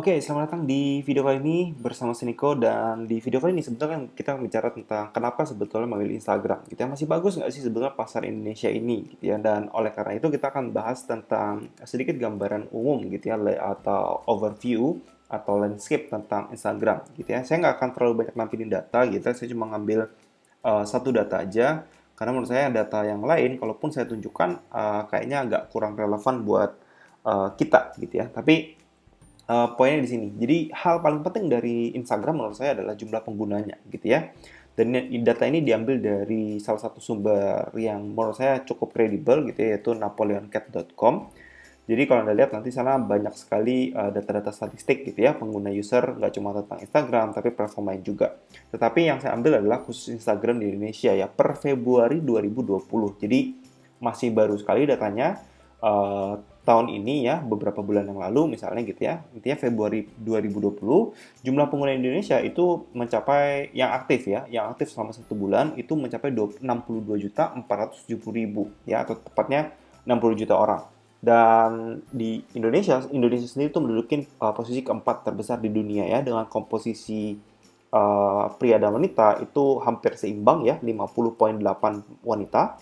Oke, selamat datang di video kali ini bersama Seniko. Dan di video kali ini sebetulnya kan kita bicara tentang kenapa sebetulnya memilih Instagram gitu ya. Masih bagus nggak sih sebetulnya pasar Indonesia ini gitu ya. Dan oleh karena itu kita akan bahas tentang sedikit gambaran umum gitu ya, atau overview atau landscape tentang Instagram gitu ya. Saya nggak akan terlalu banyak nampilin data gitu ya. Saya cuma ngambil satu data aja, karena menurut saya data yang lain kalaupun saya tunjukkan kayaknya agak kurang relevan buat kita gitu ya. Tapi poinnya di sini. Jadi hal paling penting dari Instagram menurut saya adalah jumlah penggunanya gitu ya. Dan data ini diambil dari salah satu sumber yang menurut saya cukup kredibel gitu ya, yaitu napoleoncat.com. Jadi kalau Anda lihat nanti sana banyak sekali data-data statistik gitu ya, pengguna user nggak cuma tentang Instagram, tapi platform lain juga. Tetapi yang saya ambil adalah khusus Instagram di Indonesia ya, per Februari 2020. Jadi masih baru sekali datanya, eh, tahun ini ya, beberapa bulan yang lalu misalnya gitu ya. Intinya Februari 2020, jumlah pengguna Indonesia itu mencapai yang aktif ya, yang aktif selama satu bulan itu mencapai 62.470.000 ya, atau tepatnya 60 juta orang. Dan di Indonesia sendiri itu menduduki posisi keempat terbesar di dunia ya, dengan komposisi pria dan wanita itu hampir seimbang ya, 50,8 wanita,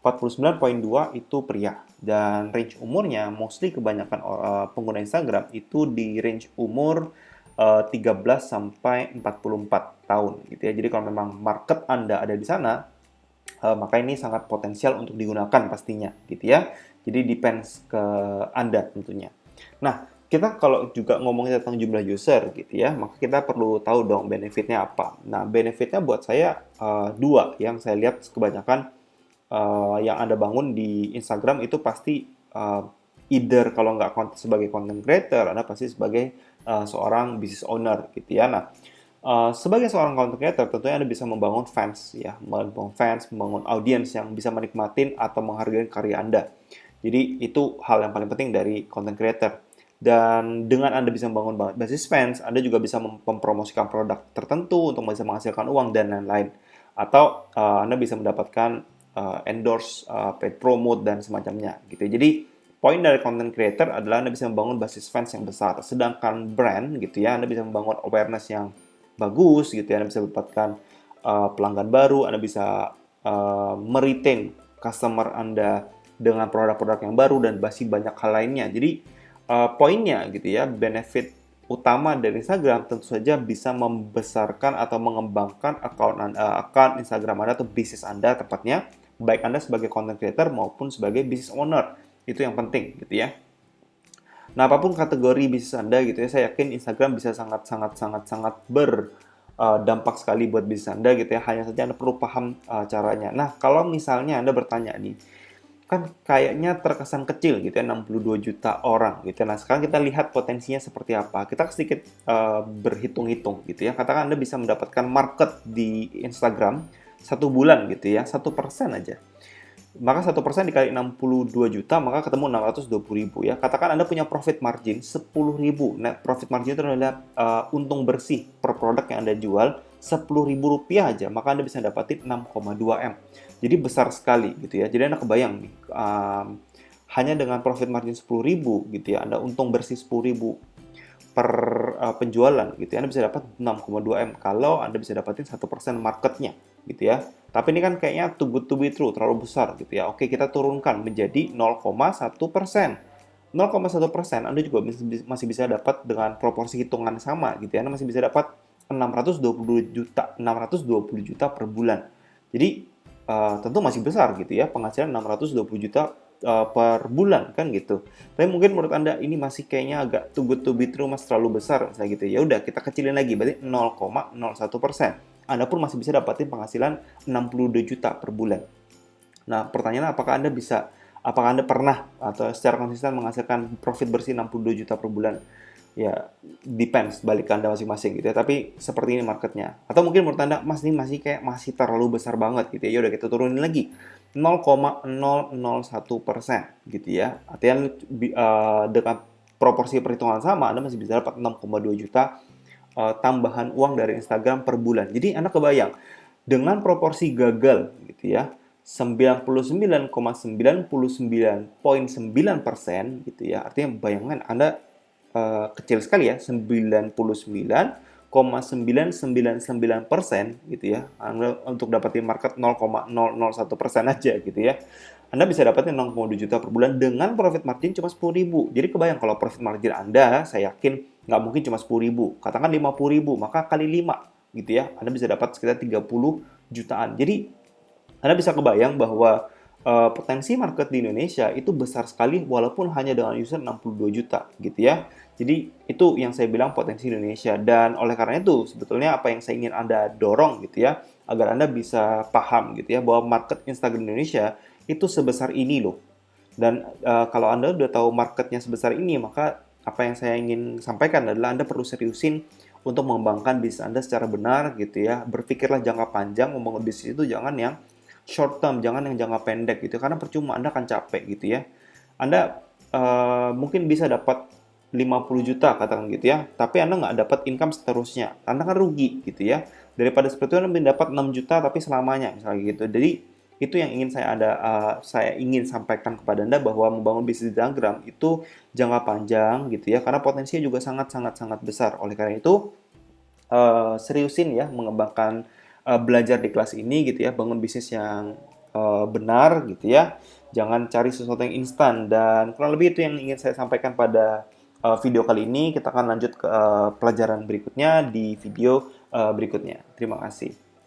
49,2 itu pria. Dan range umurnya, mostly kebanyakan pengguna Instagram itu di range umur 13 sampai 44 tahun gitu ya. Jadi kalau memang market Anda ada di sana, maka ini sangat potensial untuk digunakan pastinya gitu ya. Jadi depends ke Anda tentunya. Nah, kita kalau juga ngomongin tentang jumlah user gitu ya, maka kita perlu tahu dong benefitnya apa. Nah, benefitnya buat saya dua yang saya lihat kebanyakan yang Anda bangun di Instagram itu pasti either kalau nggak sebagai content creator, Anda pasti sebagai seorang business owner gitu ya. Nah, sebagai seorang content creator, tentunya Anda bisa membangun fans ya, membangun audiens yang bisa menikmatin atau menghargai karya Anda. Jadi itu hal yang paling penting dari content creator. Dan dengan Anda bisa membangun basis fans, Anda juga bisa mempromosikan produk tertentu untuk bisa menghasilkan uang dan lain-lain. Atau Anda bisa mendapatkan endorse, paid promote dan semacamnya gitu. Jadi poin dari content creator adalah Anda bisa membangun basis fans yang besar. Sedangkan brand gitu ya, Anda bisa membangun awareness yang bagus gitu ya. Anda bisa mendapatkan pelanggan baru, Anda bisa meretain customer Anda dengan produk-produk yang baru dan masih banyak hal lainnya. Jadi poinnya gitu ya, benefit utama dari Instagram tentu saja bisa membesarkan atau mengembangkan akun Instagram Anda atau bisnis Anda tepatnya, baik Anda sebagai content creator maupun sebagai business owner. Itu yang penting gitu ya. Nah, apapun kategori bisnis Anda gitu ya, saya yakin Instagram bisa sangat berdampak sekali buat bisnis Anda gitu ya. Hanya saja Anda perlu paham caranya. Nah, kalau misalnya Anda bertanya nih, kan kayaknya terkesan kecil gitu ya, 62 juta orang gitu. Nah, sekarang kita lihat potensinya seperti apa. Kita sedikit berhitung-hitung gitu ya. Katakan Anda bisa mendapatkan market di Instagram satu bulan gitu ya, 1% aja. Maka 1% dikali 62 juta, maka ketemu 620.000 ya. Katakan Anda punya profit margin 10.000. Net profit margin itu adalah untung bersih per produk yang Anda jual, 10.000 rupiah aja, maka Anda bisa dapatin 6,2 M. Jadi besar sekali gitu ya. Jadi Anda kebayang nih, hanya dengan profit margin 10.000 gitu ya, Anda untung bersih 10.000 per penjualan gitu ya, Anda bisa dapat 6,2 M kalau Anda bisa dapatin 1% marketnya gitu ya. Tapi ini kan kayaknya too good to be true, terlalu besar gitu ya. Oke, kita turunkan menjadi 0,1%. 0,1% Anda juga masih bisa dapat dengan proporsi hitungan sama gitu ya. Anda masih bisa dapat 620 juta per bulan. Jadi tentu masih besar gitu ya, penghasilan 620 juta per bulan kan gitu. Tapi mungkin menurut Anda ini masih kayaknya agak too good to be true, mas, terlalu besar misalnya gitu. Ya udah, kita kecilin lagi, berarti 0,01%. Anda pun masih bisa dapatin penghasilan 62 juta per bulan. Nah, pertanyaannya apakah Anda pernah atau secara konsisten menghasilkan profit bersih 62 juta per bulan? Ya, depends, balik ke Anda masing-masing gitu ya. Tapi seperti ini marketnya. Atau mungkin menurut Anda, mas, ini masih terlalu besar banget gitu ya. Ya udah, kita turunin lagi 0,001% gitu ya. Artinya dengan proporsi perhitungan sama, Anda masih bisa dapat 6,2 juta tambahan uang dari Instagram per bulan. Jadi Anda kebayang, dengan proporsi gagal gitu ya, 99,99,9% gitu ya. Artinya bayangan Anda kecil sekali ya, 99,999% gitu ya. Anda untuk dapetin market 0,001% aja gitu ya. Anda bisa dapetin 0,2 juta per bulan dengan profit margin cuma 10.000. Jadi kebayang kalau profit margin Anda, saya yakin nggak mungkin cuma 10.000. Katakan 50.000, maka kali 5 gitu ya. Anda bisa dapat sekitar 30 jutaan. Jadi Anda bisa kebayang bahwa potensi market di Indonesia itu besar sekali walaupun hanya dengan user 62 juta gitu ya. Jadi itu yang saya bilang potensi Indonesia, dan oleh karena itu sebetulnya apa yang saya ingin Anda dorong gitu ya agar Anda bisa paham gitu ya bahwa market Instagram Indonesia itu sebesar ini loh. Dan kalau Anda udah tahu marketnya sebesar ini, maka apa yang saya ingin sampaikan adalah Anda perlu seriusin untuk mengembangkan bisnis Anda secara benar gitu ya. Berpikirlah jangka panjang, membangun bisnis itu jangan yang short term, jangan yang jangka pendek gitu, karena percuma Anda akan capek gitu ya. Anda mungkin bisa dapat 50 juta katakan gitu ya, tapi Anda nggak dapat income seterusnya, Anda kan rugi gitu ya. Daripada seperti itu Anda dapat 6 juta tapi selamanya misalnya gitu. Jadi itu yang ingin saya ingin sampaikan kepada Anda, bahwa membangun bisnis di Instagram itu jangka panjang gitu ya, karena potensinya juga sangat sangat sangat besar. Oleh karena itu seriusin ya mengembangkan, belajar di kelas ini gitu ya, bangun bisnis yang benar gitu ya. Jangan cari sesuatu yang instan, dan kurang lebih itu yang ingin saya sampaikan pada video kali ini. Kita akan lanjut ke pelajaran berikutnya di video berikutnya. Terima kasih.